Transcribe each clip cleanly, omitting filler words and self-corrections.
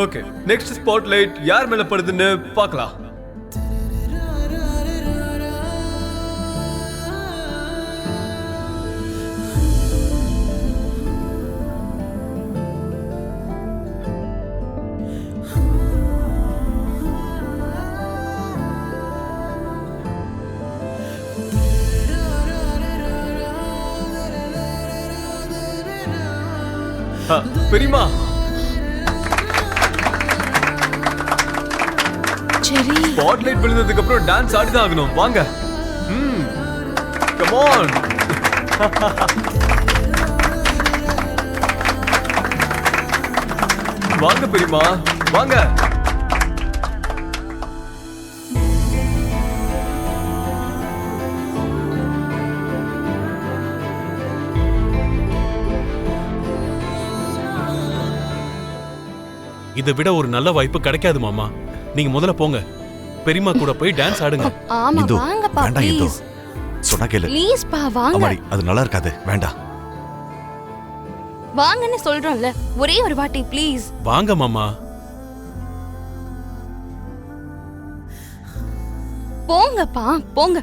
Okay, next spotlight யார் மேல படுதுன்னு பார்க்கலாம். பெரியமா, சரி, ஸ்பாட்லைட் விழுந்ததுக்கு அப்புறம் டான்ஸ் ஆடிதான் ஆகணும். வாங்க. Come on. வாங்க பெரியமா, வாங்க. இதை விட ஒரு நல்ல வாய்ப்பு கிடைக்காது மாமா. நீங்க முதல்ல போங்க, பெரியம்மா கூட போய் டான்ஸ் ஆடுங்க. ஆமா இந்து, வாங்கப்பா வேண்டாம் இந்து. ப்ளீஸ். சொன்னா கேளு. ப்ளீஸ் பா வாங்க. அம்மாடி, அது நல்லா இருக்காது, வேண்டாம். வாங்கன்னு சொல்றோம்ல, ஒரே ஒரு வாட்டி ப்ளீஸ். வாங்க மாமா. போங்கப்பா போங்க.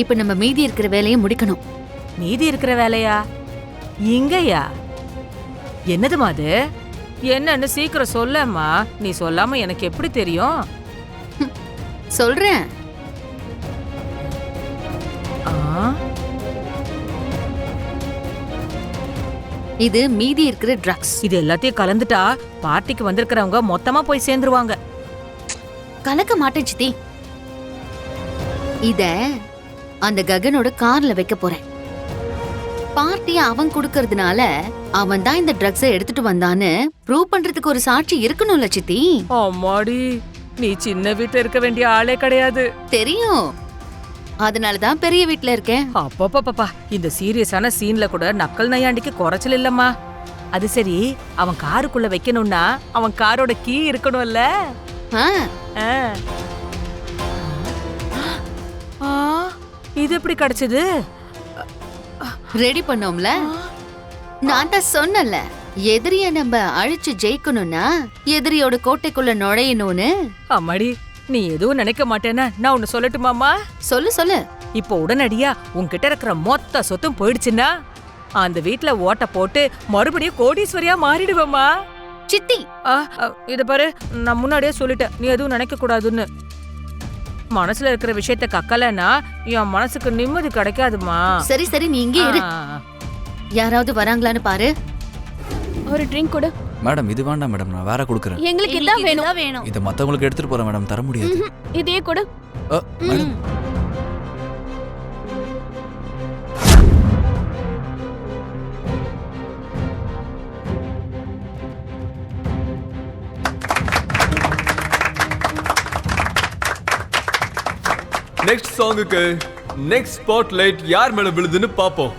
இப்ப நம்ம மீதி இருக்கிற வேலையை முடிக்கணும். மீதி இருக்கிற வேலையா? இங்கயா? என்னதுமா அது? என்னன்னு சீக்கிரம் சொல்லம்மா. நீ சொல்லாம எனக்கு எப்படி தெரியும்? சொல்றேன். ஆ, இது மீதி இருக்கிற ட்ரக்ஸ். இது எல்லாத்தையும் கலந்துட்டா பார்ட்டிக்கு வந்திருக்கிறவங்க மொத்தமா போய் சேர்ந்துருவாங்க. கலக்க மாட்டேன் சித்தி. இத அந்த ககனோட கார்ல வைக்க போறேன். பார்ட்டி அவன் கொடுக்கறதுனால அவன் தான் இந்த ட்ரக்ஸை எடுத்துட்டு வந்தான்னு ப்ரூவ் பண்றதுக்கு ஒரு சாட்சி இருக்கணும்ல சித்தி. அம்மாடி, நீ சின்ன வீட்டுல இருக்க வேண்டிய ஆளே கிடையாது. தெரியும், அதனாலதான் பெரிய வீட்ல இருக்கேன். அப்பப்பப்பா, இந்த சீரியஸான சீன்ல கூட நக்கல் நையாண்டிக்கு குறைச்சல் இல்லம்மா. அது சரி, அவன் காருக்குள்ள வைக்கணும்னா அவன் காரோட கீ இருக்கணும்ல. ஆ, ஆ. ஆ, இது எப்படி கிடைச்சது? ரெடி பண்ணோம்ல. நான் தான் சொன்னல, எதிரிய நம்ம அழிச்சு ஜெயிக்கணும்னா எதிரியோட கோட்டைக்குள்ள நுழையணும்னு. அம்மாடி, நீ எதுவும் நினைக்க மாட்டேன்னா நான் ஒன்னு சொல்லட்டுமாமா? சொல்லு சொல்லு. இப்போ உடனடியா உன்கிட்ட இருக்கிற மொத்த சொத்தும் போயிடுச்சுன்னா அந்த வீட்ல ஓட்ட போட்டு மறுபடியும் கோடீஸ்வரியா மாறிடுவேம்மா. சித்தி, இத பாரு, நான் முன்னாடியே சொல்லிட்டேன், நீ எதுவும் நினைக்க கூடாதுன்னு. மனசுல இருக்கிற விஷயத்த கக்கலன்னா என் மனசுக்கு நிம்மதி கிடைக்காதுமா. சரி சரி, நீ இங்கே இரு. யாராவது வராங்களான்னு பாரு. ஒரு ட்ரிங்க் கொடு. மேடம் இது வேண்டாம் மேடம், நான் வேற கொடுக்குறேன். எங்களுக்கு இதான் வேணும். இதை மற்றவங்களுக்கு எடுத்துட்டு போறேன் மேடம், தர முடியாது. இதே கொடு. மேடம், நெக்ஸ்ட் சாங்குக்கு நெக்ஸ்ட் ஸ்பாட்லைட் யார் மேல விழுதுன்னு பாப்போம்.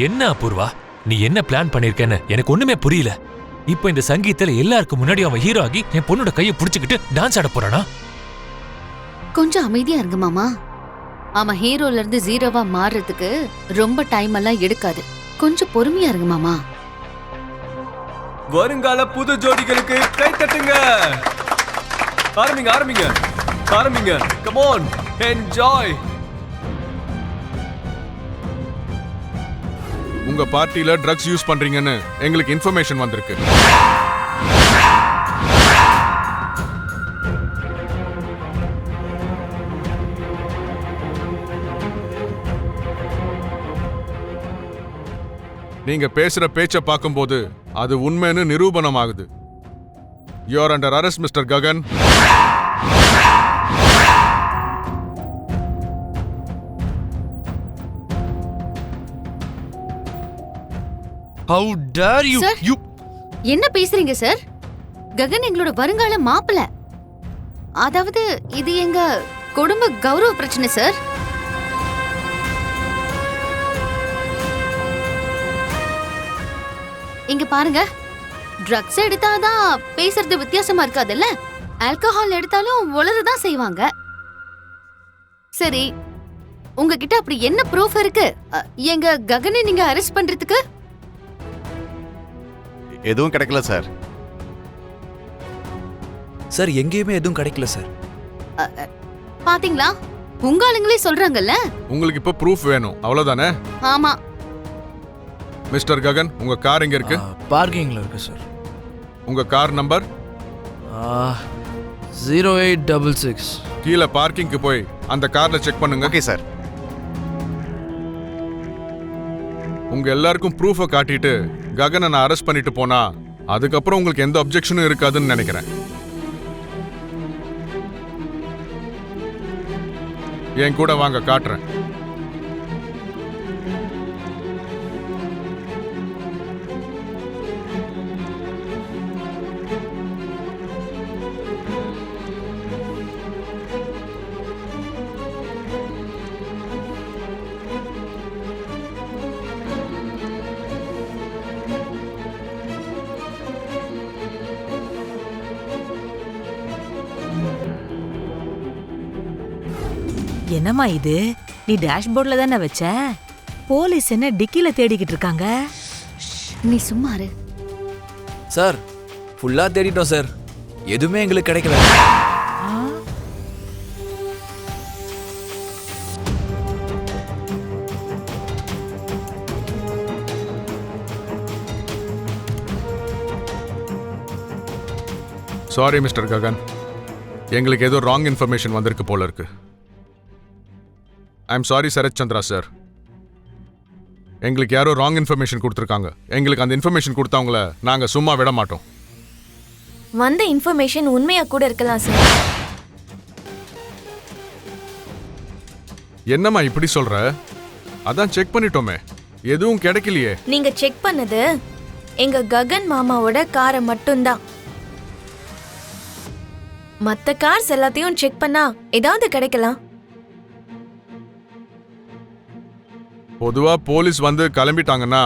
என்ன அபூர்வா, நீ என்ன பிளான் பண்ணிருக்கேன்னு எனக்கு ஒண்ணுமே புரியல. இப்போ இந்த சங்கீதத்துல எல்லாருக்கும் முன்னாடி அவன் ஹீரோ ஆகி என் பொண்ணோட கையை புடிச்சுக்கிட்டு டான்ஸ் ஆட போறானா? கொஞ்சம் அமைதியா இருங்க மாமா. அவன் ஹீரோல இருந்து ஜீரோவா மாறுறதுக்கு ரொம்ப டைம் எல்லாம் எடுக்காது. கொஞ்சம் பொறுமையா இருங்க மாமா. வருங்கால புது ஜோடிகளுக்கு கை தட்டுங்க. ஆரம்பிங்க ஆரம்பிங்க ஆரம்பிங்க. Come on, enjoy. உங்க பார்ட்டில ட்ரக்ஸ் யூஸ் பண்றீங்கன்னு எங்களுக்கு இன்ஃபர்மேஷன் வந்திருக்கு. நீங்க பேசுற பேச்ச பார்க்கும்போது அது உண்மைன்னு நிரூபணம் ஆகுது. You are under arrest mister Gagan. How dare you? Sir? You என்ன பேசுறீங்க சார்? ககன் எங்களோட வருங்கால மாப்பிள. அதாவது இது எங்க குடும்ப கௌரவ பிரச்சனை சார். இங்க பாருங்க, ட்ரக்ஸ் எடுத்தாதான் பேசுறது வித்தியாசமா இருக்காதுல்ல. ஆல்கஹால் எடுத்தாலும் உளறதான் செய்வாங்க. சரி, உங்ககிட்ட அப்படி என்ன ப்ரூஃப் இருக்கு எங்க ககனை நீங்க அரெஸ்ட் பண்றதுக்கு? எதுவும் கிடைக்கல சார். சார் எங்கேயுமே எதுவும் கிடைக்கல சார். பாத்தீங்களா, உங்க ஆளுங்களே சொல்றாங்கல்ல. உங்களுக்கு இப்ப ப்ரூஃப் வேணும், அவ்வளவுதானே? ஆமா. மிஸ்டர் ககன், உங்க கார் எங்க இருக்கு? பார்க்கிங்ல இருக்கு சார். உங்க கார் நம்பர் 0866. கீழே பார்க்கிங்க்கு போய் அந்த கார்ல செக் பண்ணுங்க. Okay sir. உங்க எல்லாருக்கும் ப்ரூஃபை காட்டிட்டு ககனை நான் அரெஸ்ட் பண்ணிட்டு போனா அதுக்கப்புறம் உங்களுக்கு எந்த அப்ஜெக்ஷனும் இருக்காதுன்னு நினைக்கிறேன். என் கூட வாங்க, காட்டுறேன். என்னம்மா இது? நீ டேஷ்போர்ட்ல தானே வச்ச? போலீஸ் என்ன டிக்கில தேடிக்கிட்டு இருக்காங்க? நீ சும்மா இரு. சார் ஃபுல்லா தேடிட்டோம் சார், எதுவுமே எங்களுக்கு கிடைக்கல. சாரி மிஸ்டர் ககன், எங்களுக்கு ஏதோ ராங் இன்ஃபர்மேஷன் வந்திருக்கு போல இருக்கு. I am sorry Sarath Chandra sir. எங்களுக்கு யாரோ ராங் இன்ஃபர்மேஷன் கொடுத்துருக்காங்க. எங்களுக்கு அந்த இன்ஃபர்மேஷன் கொடுத்தவங்கள நாங்க சும்மா விட மாட்டோம். வந்த இன்ஃபர்மேஷன் உண்மையா கூட இருக்கலாம் சார். என்னம்மா இப்படி சொல்ற? அதான் செக் பண்ணிட்டோமே, எதுவும் கிடைக்கலையே. நீங்க செக் பண்ணது எங்க ககன் மாமாவோட காரை மட்டும்தான். மத்த கார்ஸ் எல்லாத்தையும் செக் பண்ணா ஏதாவது கிடைக்கலாம். பொதுவா போலீஸ் வந்து கிளம்பிட்டாங்கன்னா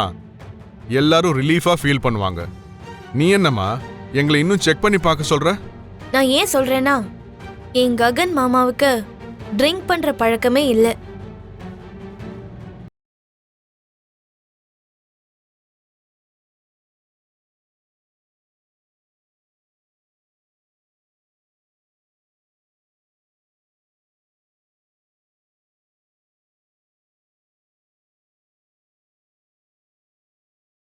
எல்லாரும் ரிலீஃபா ஃபீல் பண்ணுவாங்க. நீ என்னம்மா எங்களை இன்னும் செக் பண்ணி பார்க்க சொல்ற? நான் ஏன் சொல்றேன்னா, என் ககன் மாமாவுக்கு ட்ரிங்க் பண்ற பழக்கமே இல்லை.